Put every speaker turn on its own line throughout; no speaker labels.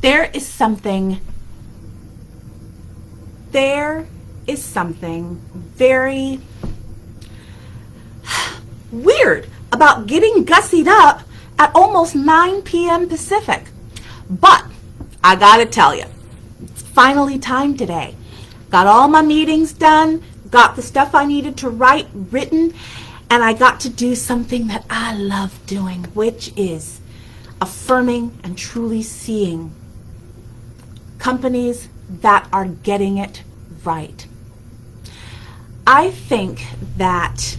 There is something very weird about getting gussied up at almost 9 p.m. Pacific. But I gotta tell you, it's finally time today. Got all my meetings done, got the stuff I needed to write written, and I got to do something that I love doing, which is affirming and truly seeing companies that are getting it right. I think that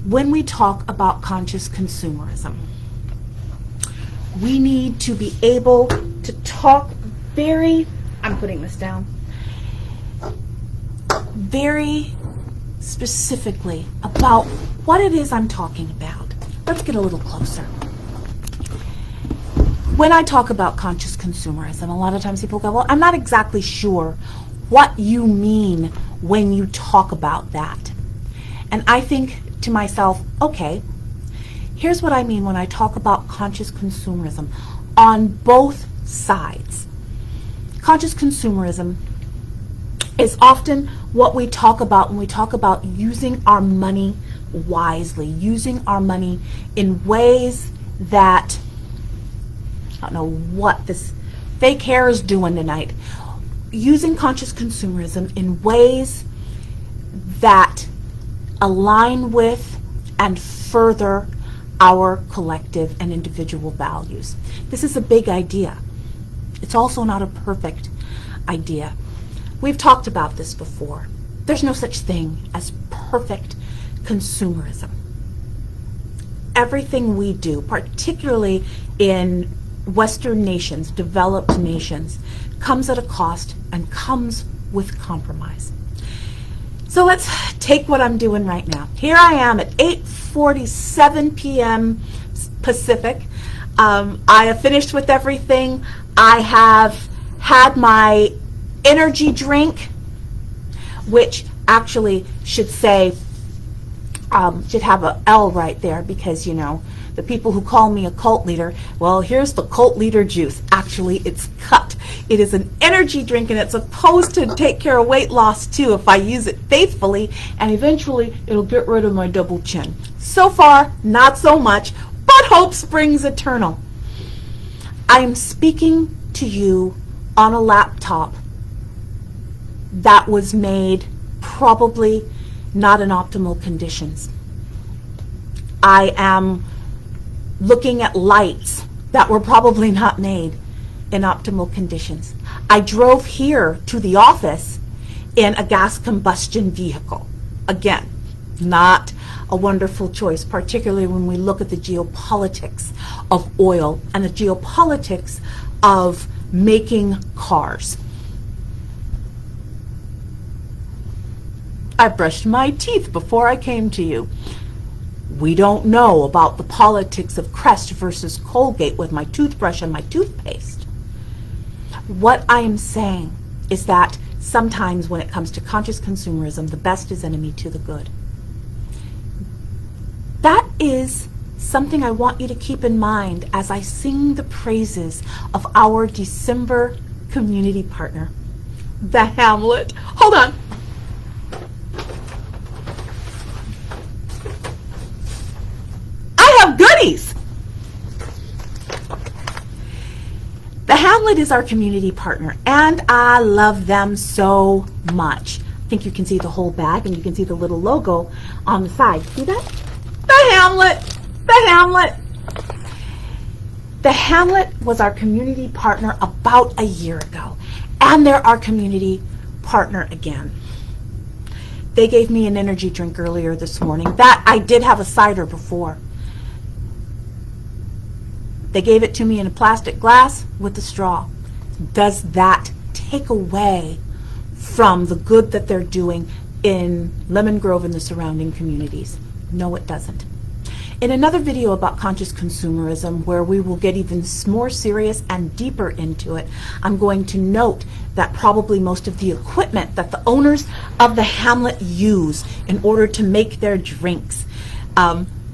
when we talk about conscious consumerism, we need to be able to talk I'm putting this down, very specifically about what it is I'm talking about. Let's get a little closer. When I talk about conscious consumerism, a lot of times people go, well, I'm not exactly sure what you mean when you talk about that. And I think to myself, okay, here's what I mean when I talk about conscious consumerism on both sides. Conscious consumerism is often what we talk about when we talk about using our money wisely, using our money in ways that, I don't know what this fake hair is doing tonight, using conscious consumerism in ways that align with and further our collective and individual values. This is a big idea. It's also not a perfect idea. We've talked about this before. There's no such thing as perfect consumerism. Everything we do, particularly in Western nations, developed nations, comes at a cost and comes with compromise. So let's take what I'm doing right now. Here I am at 8:47 p.m. Pacific. I have finished with everything. I have had my energy drink, which actually should say, should have a L right there, because, you know, the people who call me a cult leader, well, here's the cult leader juice. Actually, it's cut. It is an energy drink, and it's supposed to take care of weight loss too if I use it faithfully, and eventually it'll get rid of my double chin. So far, not so much, but hope springs eternal. I am speaking to you on a laptop that was made probably not in optimal conditions. I am looking at lights that were probably not made in optimal conditions. I drove here to the office in a gas combustion vehicle. Again, not a wonderful choice, particularly when we look at the geopolitics of oil and the geopolitics of making cars. I brushed my teeth before I came to you. We don't know about the politics of Crest versus Colgate with my toothbrush and my toothpaste. What I am saying is that sometimes when it comes to conscious consumerism, the best is enemy to the good. That is something I want you to keep in mind as I sing the praises of our December community partner, the Hamlett. Hold on. I have goodies. The Hamlett is our community partner, and I love them so much. I think you can see the whole bag, and you can see the little logo on the side. See that? The Hamlett. The Hamlett. The Hamlett was our community partner about a year ago, and they're our community partner again. They gave me an energy drink earlier this morning. That I did have a cider before. They gave it to me in a plastic glass with a straw. Does that take away from the good that they're doing in Lemon Grove and the surrounding communities? No, it doesn't. In another video about conscious consumerism, where we will get even more serious and deeper into it, I'm going to note that probably most of the equipment that the owners of the Hamlett use in order to make their drinks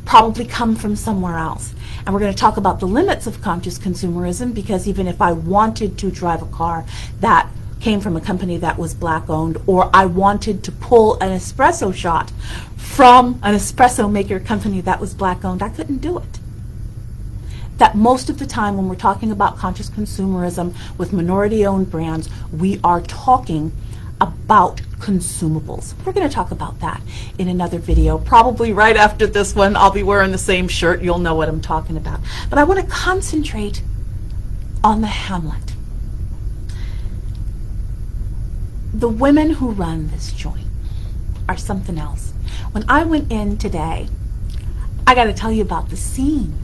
probably come from somewhere else. And we're going to talk about the limits of conscious consumerism, because even if I wanted to drive a car that came from a company that was black owned, or I wanted to pull an espresso shot from an espresso maker company that was black owned, I couldn't do it. That most of the time when we're talking about conscious consumerism with minority owned brands, we are talking about consumables. We're going to talk about that in another video, probably right after this one. I'll be wearing the same shirt. You'll know what I'm talking about. But I want to concentrate on the Hamlett. The women who run this joint are something else. When I went in today, I got to tell you about the scene.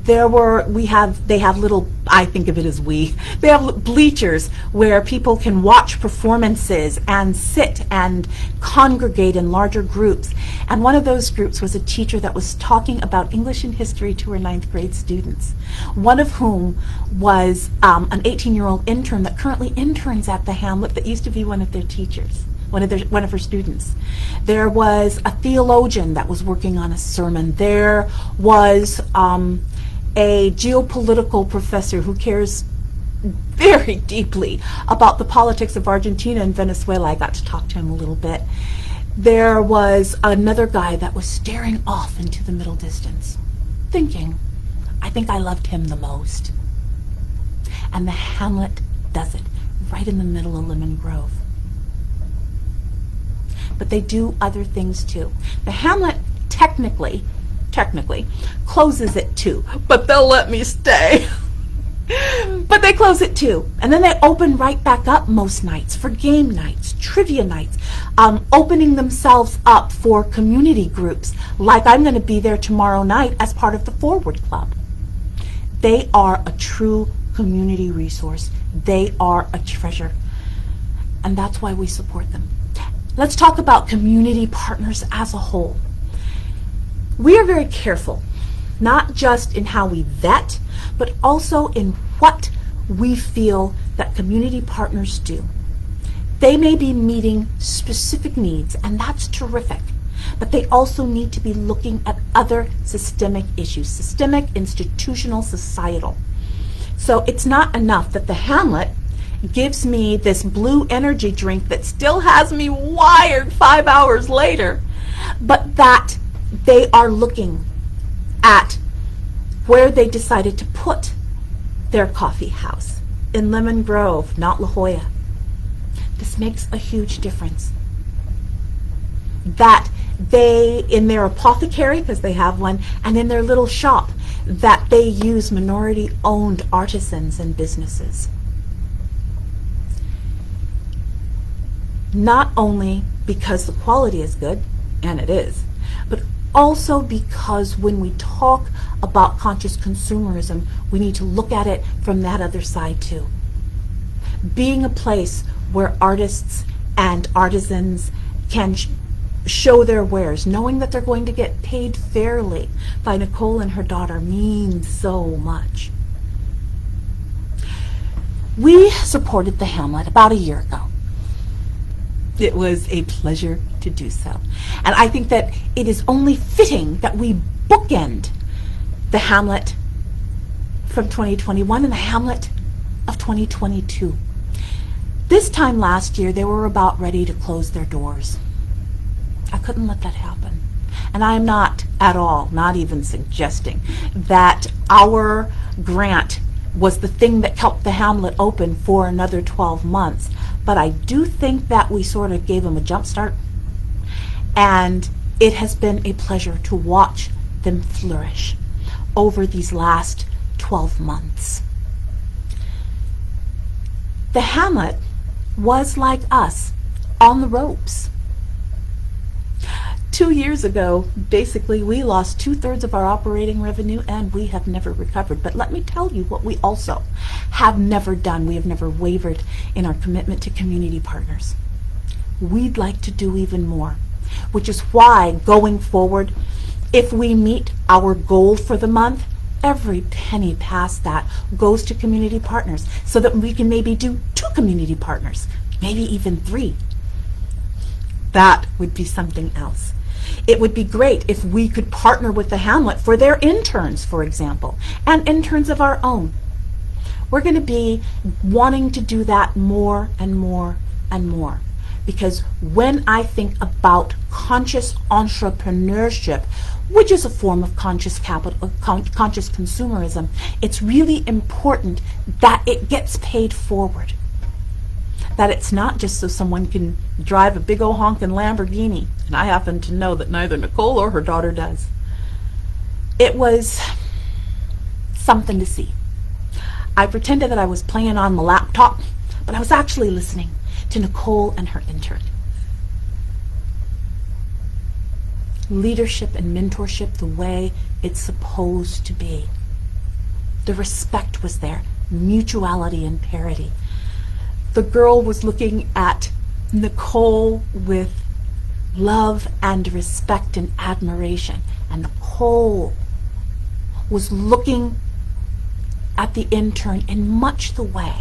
They have little, I think of it as they have bleachers where people can watch performances and sit and congregate in larger groups. And one of those groups was a teacher that was talking about English and history to her 9th grade students, one of whom was an 18-year-old intern that currently interns at the Hamlett that used to be one of their teachers. One of her students. There was a theologian that was working on a sermon. There was a geopolitical professor who cares very deeply about the politics of Argentina and Venezuela. I got to talk to him a little bit. There was another guy that was staring off into the middle distance, thinking, I think I loved him the most. And the Hamlett does it right in the middle of Lemon Grove. But they do other things too. The Hamlett technically closes at 2, but they'll let me stay. But they close at 2, and then they open right back up most nights for game nights, trivia nights, opening themselves up for community groups, like I'm going to be there tomorrow night as part of the Forward Club. They are a true community resource. They are a treasure, and that's why we support them. Let's talk about community partners as a whole. We are very careful, not just in how we vet, but also in what we feel that community partners do. They may be meeting specific needs, and that's terrific, but they also need to be looking at other systemic issues, systemic, institutional, societal. So it's not enough that the Hamlett gives me this blue energy drink that still has me wired 5 hours later, but that they are looking at where they decided to put their coffee house, in Lemon Grove, not La Jolla. This makes a huge difference. That they, in their apothecary, because they have one, and in their little shop, that they use minority-owned artisans and businesses. Not only because the quality is good, and it is, but also because when we talk about conscious consumerism, we need to look at it from that other side too. Being a place where artists and artisans can show their wares, knowing that they're going to get paid fairly by Nicole and her daughter, means so much. We supported the Hamlett about a year ago. It was a pleasure to do so. And I think that it is only fitting that we bookend the Hamlett from 2021 and the Hamlett of 2022. This time last year, they were about ready to close their doors. I couldn't let that happen. And I am not at all, not even suggesting that our grant was the thing that kept the Hamlett open for another 12 months. But I do think that we sort of gave them a jump start. And it has been a pleasure to watch them flourish over these last 12 months. The Hamlett was like us, on the ropes. 2 years ago, basically, we lost 2/3 of our operating revenue, and we have never recovered. But let me tell you what we also have never done. We have never wavered in our commitment to community partners. We'd like to do even more, which is why, going forward, if we meet our goal for the month, every penny past that goes to community partners, so that we can maybe do 2 community partners, maybe even 3. That would be something else. It would be great if we could partner with the Hamlett for their interns, for example, and interns of our own. We're going to be wanting to do that more and more and more. Because when I think about conscious entrepreneurship, which is a form of conscious capital, conscious consumerism, it's really important that it gets paid forward. That it's not just so someone can drive a big old honkin' Lamborghini. And I happen to know that neither Nicole or her daughter does. It was something to see. I pretended that I was playing on my laptop, but I was actually listening to Nicole and her intern. Leadership and mentorship the way it's supposed to be. The respect was there, mutuality and parity. The girl was looking at Nicole with love and respect and admiration, and Nicole was looking at the intern in much the way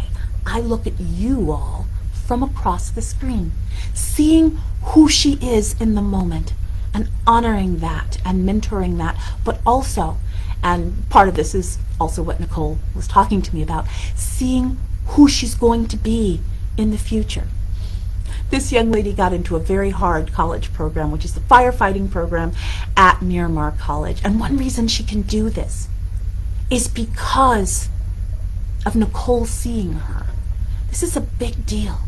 I look at you all from across the screen, seeing who she is in the moment and honoring that and mentoring that, but also, and part of this is also what Nicole was talking to me about, seeing who she's going to be in the future. This young lady got into a very hard college program, which is the firefighting program at Miramar College. And one reason she can do this is because of Nicole seeing her. This is a big deal.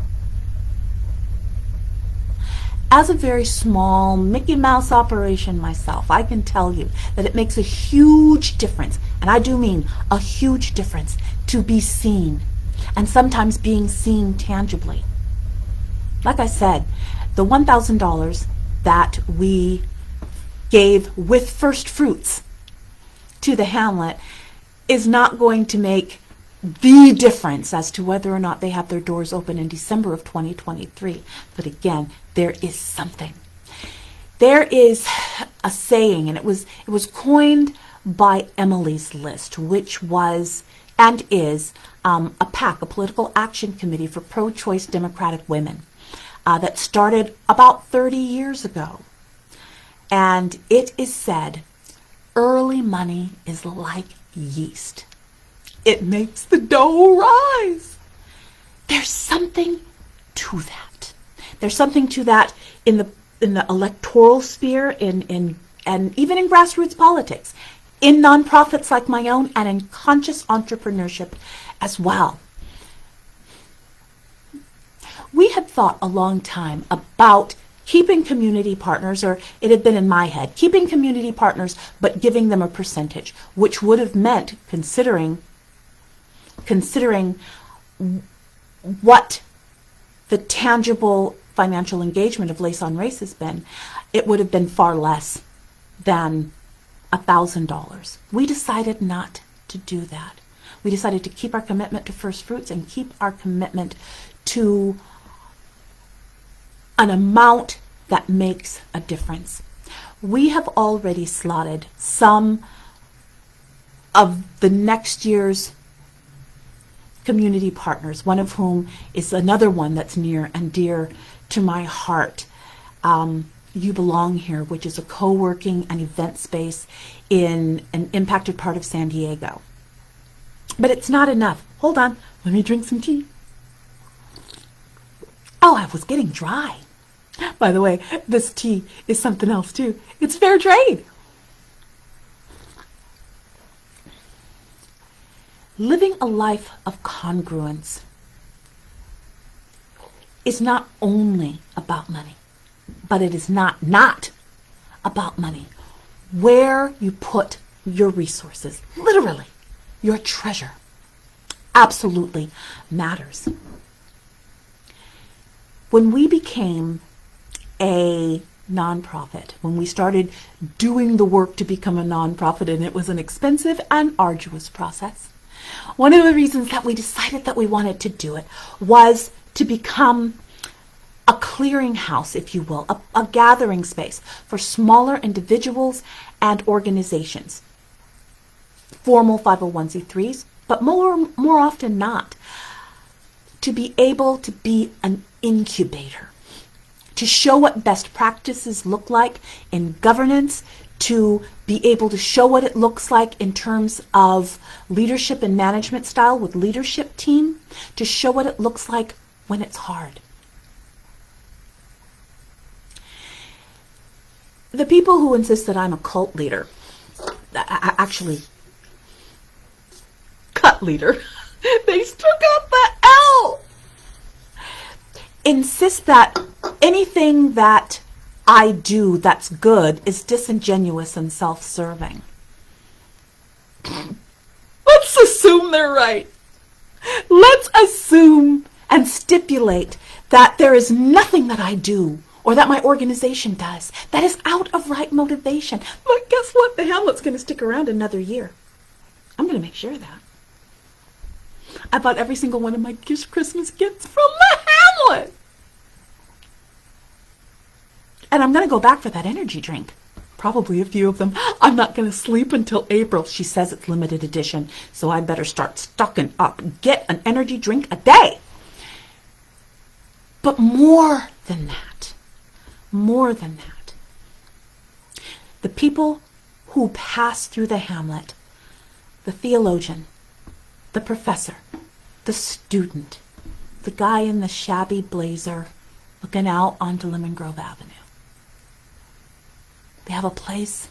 As a very small Mickey Mouse operation myself, I can tell you that it makes a huge difference, and I do mean a huge difference, to be seen, and sometimes being seen tangibly. Like I said, the $1,000 that we gave with first fruits to the Hamlett is not going to make the difference as to whether or not they have their doors open in December of 2023. But again, there is something. There is a saying, and it was coined by Emily's List, which was and is a PAC, a political action committee for pro-choice Democratic women, that started about 30 years ago. And it is said, early money is like yeast. It makes the dough rise. There's something to that. There's something to that in the electoral sphere, and even in grassroots politics, in nonprofits like my own, and in conscious entrepreneurship as well. We had thought a long time about keeping community partners, or it had been in my head, keeping community partners but giving them a percentage, which would have meant, considering what the tangible financial engagement of Lace on Race has been, it would have been far less than $1,000. We decided not to do that. We decided to keep our commitment to first fruits and keep our commitment to an amount that makes a difference. We have already slotted some of the next year's community partners, one of whom is another one that's near and dear to my heart. You Belong Here, which is a co-working and event space in an impacted part of San Diego. But it's not enough. Hold on, let me drink some tea. Oh, I was getting dry. By the way, this tea is something else too. It's fair trade. Living a life of congruence is not only about money, but it is not about money. Where you put your resources, literally, your treasure, absolutely matters. When we became a nonprofit, when we started doing the work to become a nonprofit, and it was an expensive and arduous process, one of the reasons that we decided that we wanted to do it was to become a clearinghouse, if you will, a gathering space for smaller individuals and organizations, formal 501c3s, but more often not, to be able to be an incubator, to show what best practices look like in governance, to be able to show what it looks like in terms of leadership and management style with leadership team, to show what it looks like when it's hard. The people who insist that I'm a cult leader, actually, cut leader, they took out the L, insist that anything that I do that's good is disingenuous and self-serving. Let's assume they're right. Let's assume and stipulate that there is nothing that I do or that my organization does that is out of right motivation. But guess what? The Hamlet's going to stick around another year. I'm going to make sure of that. I bought every single one of my Christmas gifts from the Hamlet. And I'm going to go back for that energy drink. Probably a few of them. I'm not going to sleep until April. She says it's limited edition, so I better start stocking up. Get an energy drink a day. But more than that, the people who pass through the Hamlet, the theologian, the professor, the student, the guy in the shabby blazer looking out onto Lemon Grove Avenue, they have a place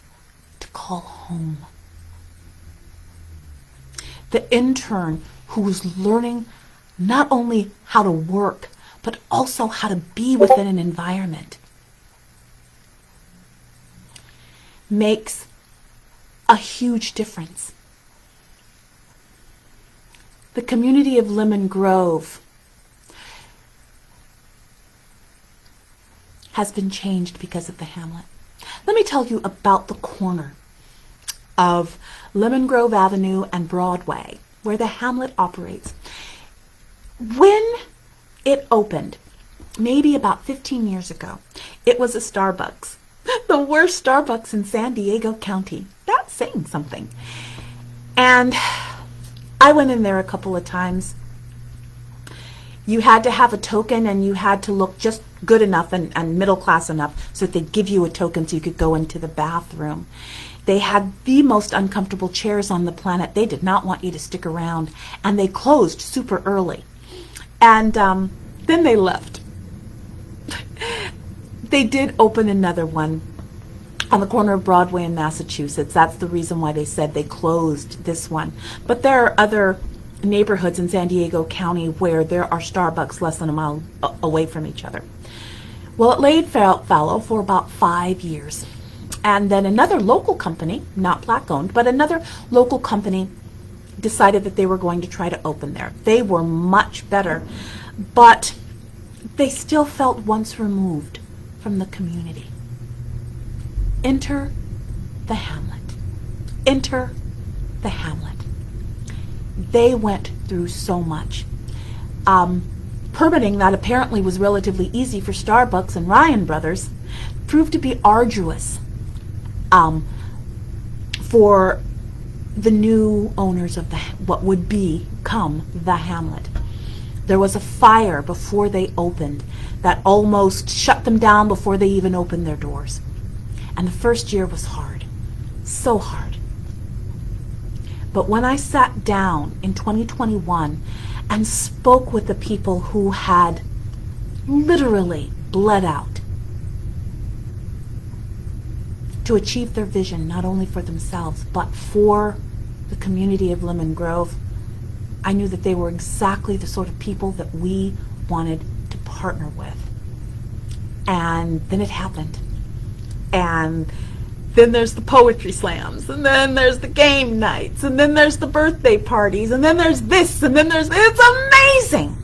to call home. The intern who's learning not only how to work, but also how to be within an environment, makes a huge difference. The community of Lemon Grove has been changed because of the Hamlet. Let me tell you about the corner of Lemon Grove Avenue and Broadway, where the Hamlet operates. When it opened, maybe about 15 years ago, it was a Starbucks. The worst Starbucks in San Diego County. That's saying something. And I went in there a couple of times. You had to have a token and you had to look just good enough and middle class enough so that they'd give you a token so you could go into the bathroom. They had the most uncomfortable chairs on the planet. They did not want you to stick around, and they closed super early. And then they left. They did open another one on the corner of Broadway and Massachusetts. That's the reason why they said they closed this one. But there are other neighborhoods in San Diego County where there are Starbucks less than a mile away from each other. Well, it laid fallow for about 5 years. And then another local company, not Black owned, but another local company decided that they were going to try to open there. They were much better, but they still felt once removed from the community. Enter the Hamlet. Enter the Hamlet. They went through so much. Permitting that apparently was relatively easy for Starbucks and Ryan Brothers proved to be arduous for the new owners of what would become the Hamlet. There was a fire before they opened that almost shut them down before they even opened their doors. And the first year was hard, so hard. But when I sat down in 2021 and spoke with the people who had literally bled out to achieve their vision, not only for themselves, but for the community of Lemon Grove, I knew that they were exactly the sort of people that we wanted to partner with. And then it happened. And then there's the poetry slams, and then there's the game nights, and then there's the birthday parties, and then there's this, and then there's, it's amazing.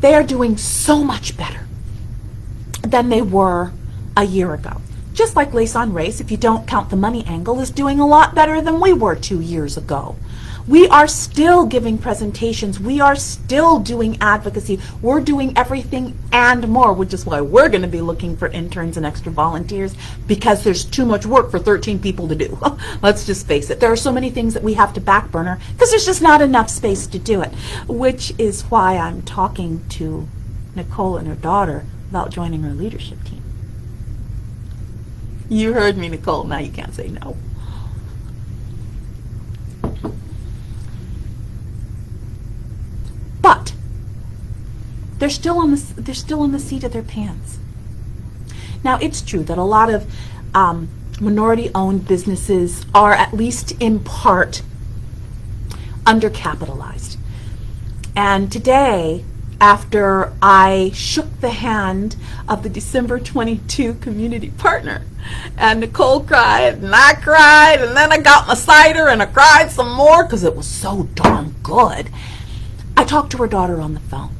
They are doing so much better than they were a year ago. Just like Lace on Race, if you don't count the money angle, is doing a lot better than we were 2 years ago. We are still giving presentations. We are still doing advocacy. We're doing everything and more, which is why we're going to be looking for interns and extra volunteers, because there's too much work for 13 people to do. Let's just face it. There are so many things that we have to back burner because there's just not enough space to do it, which is why I'm talking to Nicole and her daughter about joining her leadership team. You heard me, Nicole. Now you can't say no. But they're still on the seat of their pants. Now, it's true that a lot of minority-owned businesses are, at least in part, undercapitalized. And today, after I shook the hand of the December 22 community partner, and Nicole cried, and I cried, and then I got my cider, and I cried some more because it was so darn good, I talked to her daughter on the phone.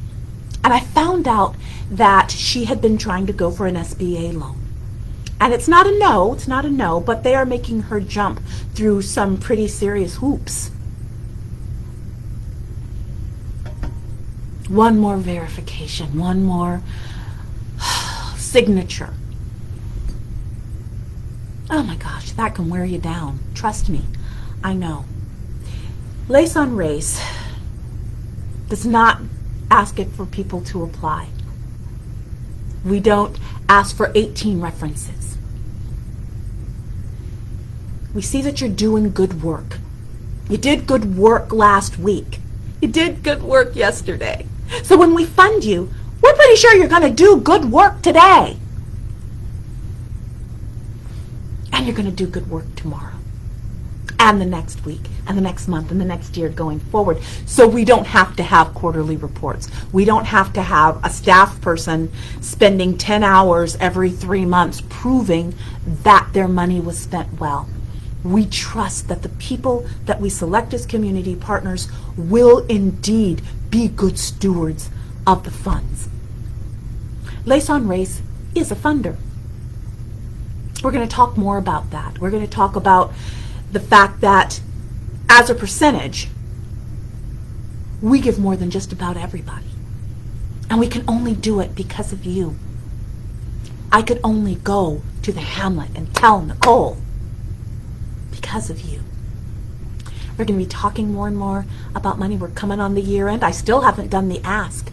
And I found out that she had been trying to go for an SBA loan. And it's not a no, but they are making her jump through some pretty serious hoops. One more verification, one more signature. Oh my gosh, that can wear you down. Trust me, I know. Lace on Race does not ask it for people to apply. We don't ask for 18 references. We see that you're doing good work. You did good work last week. You did good work yesterday. So when we fund you, we're pretty sure you're going to do good work today. And you're going to do good work tomorrow. And the next week, and the next month, and the next year going forward. So we don't have to have quarterly reports. We don't have to have a staff person spending 10 hours every 3 months proving that their money was spent well. We trust that the people that we select as community partners will indeed be good stewards of the funds. Lace on Race is a funder. We're going to talk more about that. We're going to talk about the fact that as a percentage, we give more than just about everybody. And we can only do it because of you. I could only go to the Hamlett and tell Nicole because of you. We're going to be talking more and more about money. We're coming on the year end. I still haven't done the ask.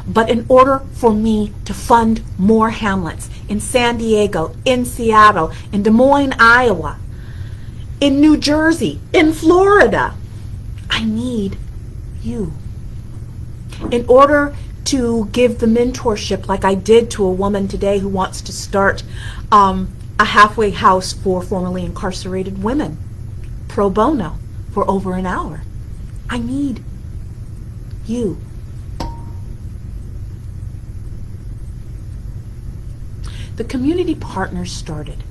But in order for me to fund more Hamlets in San Diego, in Seattle, in Des Moines, Iowa, in New Jersey, in Florida, I need you. In order to give the mentorship like I did to a woman today who wants to start a halfway house for formerly incarcerated women, pro bono, for over an hour, I need you. The community partners started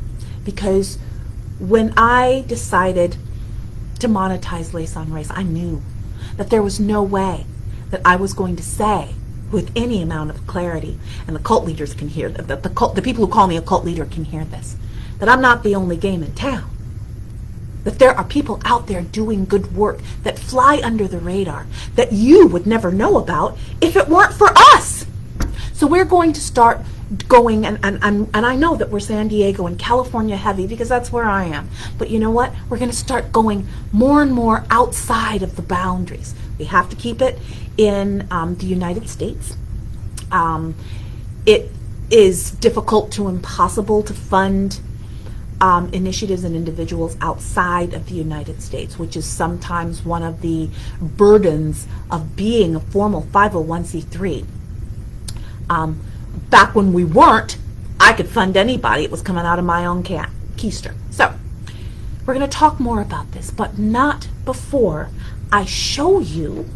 because when I decided to monetize Lace on Race, I knew that there was no way that I was going to say with any amount of clarity, and the cult leaders can hear, the people who call me a cult leader can hear this, that I'm not the only game in town. That there are people out there doing good work that fly under the radar that you would never know about if it weren't for us. So we're going to start going, and I know that we're San Diego and California heavy because that's where I am. But you know what? We're going to start going more and more outside of the boundaries. We have to keep it in the United States. It is difficult to impossible to fund initiatives and individuals outside of the United States, which is sometimes one of the burdens of being a formal 501c3. Back when we weren't, I could fund anybody. It was coming out of my own keister. So we're going to talk more about this, but not before I show you,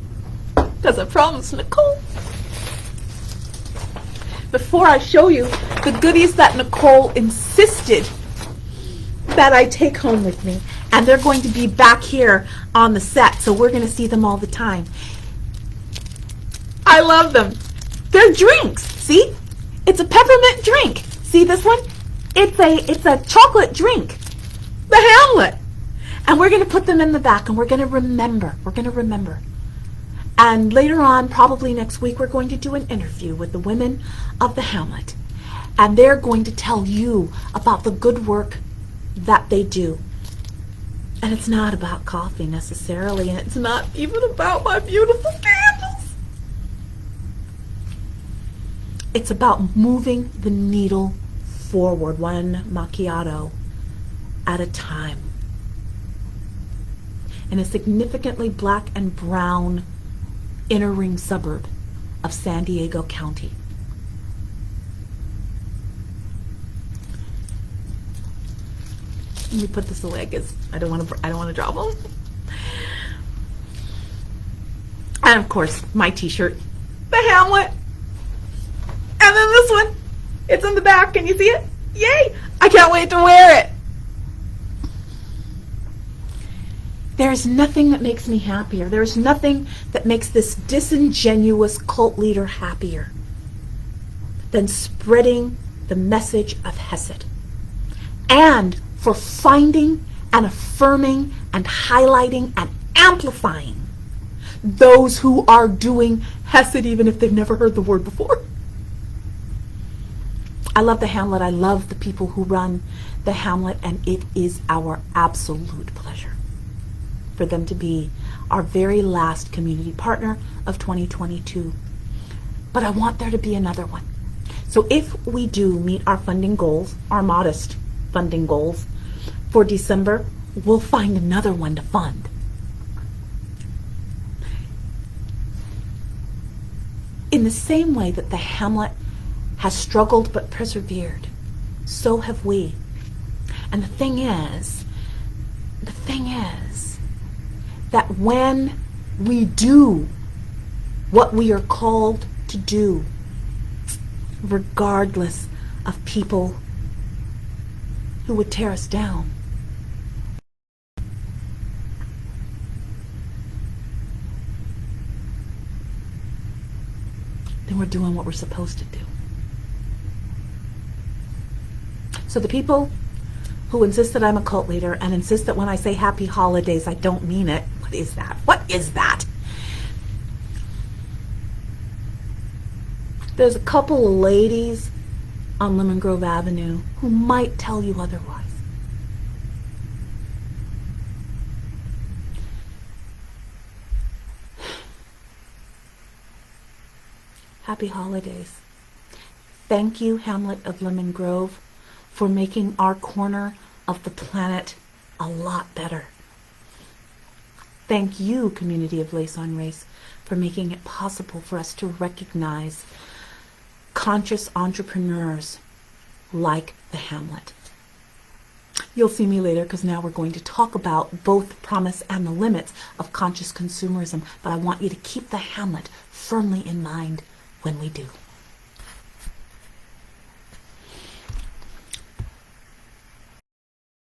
because I promised Nicole, before I show you the goodies that Nicole insisted that I take home with me. And they're going to be back here on the set, so we're going to see them all the time. I love them. They're drinks. See? It's a peppermint drink. See this one? It's a chocolate drink. The Hamlet. And we're going to put them in the back, and we're going to remember. We're going to remember. And later on, probably next week, we're going to do an interview with the women of the Hamlet. And they're going to tell you about the good work that they do. And it's not about coffee necessarily, and it's not even about my beautiful candles. It's about moving the needle forward, one macchiato at a time. In a significantly black and brown inner ring suburb of San Diego County. Let me put this away because I don't want to drop them. And of course, my t-shirt, the Hamlet. And then this one, it's in the back. Can you see it? Yay! I can't wait to wear it. There's nothing that makes me happier. There's nothing that makes this disingenuous cult leader happier than spreading the message of Hesed. And for finding and affirming and highlighting and amplifying those who are doing Hesed even if they've never heard the word before. I love the Hamlet. I love the people who run the Hamlet, and it is our absolute pleasure for them to be our very last community partner of 2022. But I want there to be another one. So if we do meet our funding goals, our modest funding goals for December, we'll find another one to fund. In the same way that the Hamlet has struggled but persevered, so have we. And the thing is that when we do what we are called to do, regardless of people who would tear us down, then we're doing what we're supposed to do. So the people who insist that I'm a cult leader and insist that when I say happy holidays, I don't mean it. What is that? What is that? There's a couple of ladies on Lemon Grove Avenue who might tell you otherwise. Happy holidays. Thank you, Hamlet of Lemon Grove, for making our corner of the planet a lot better. Thank you, community of Lace on Race, for making it possible for us to recognize conscious entrepreneurs like the Hamlet. You'll see me later because now we're going to talk about both the promise and the limits of conscious consumerism, but I want you to keep the Hamlet firmly in mind when we do.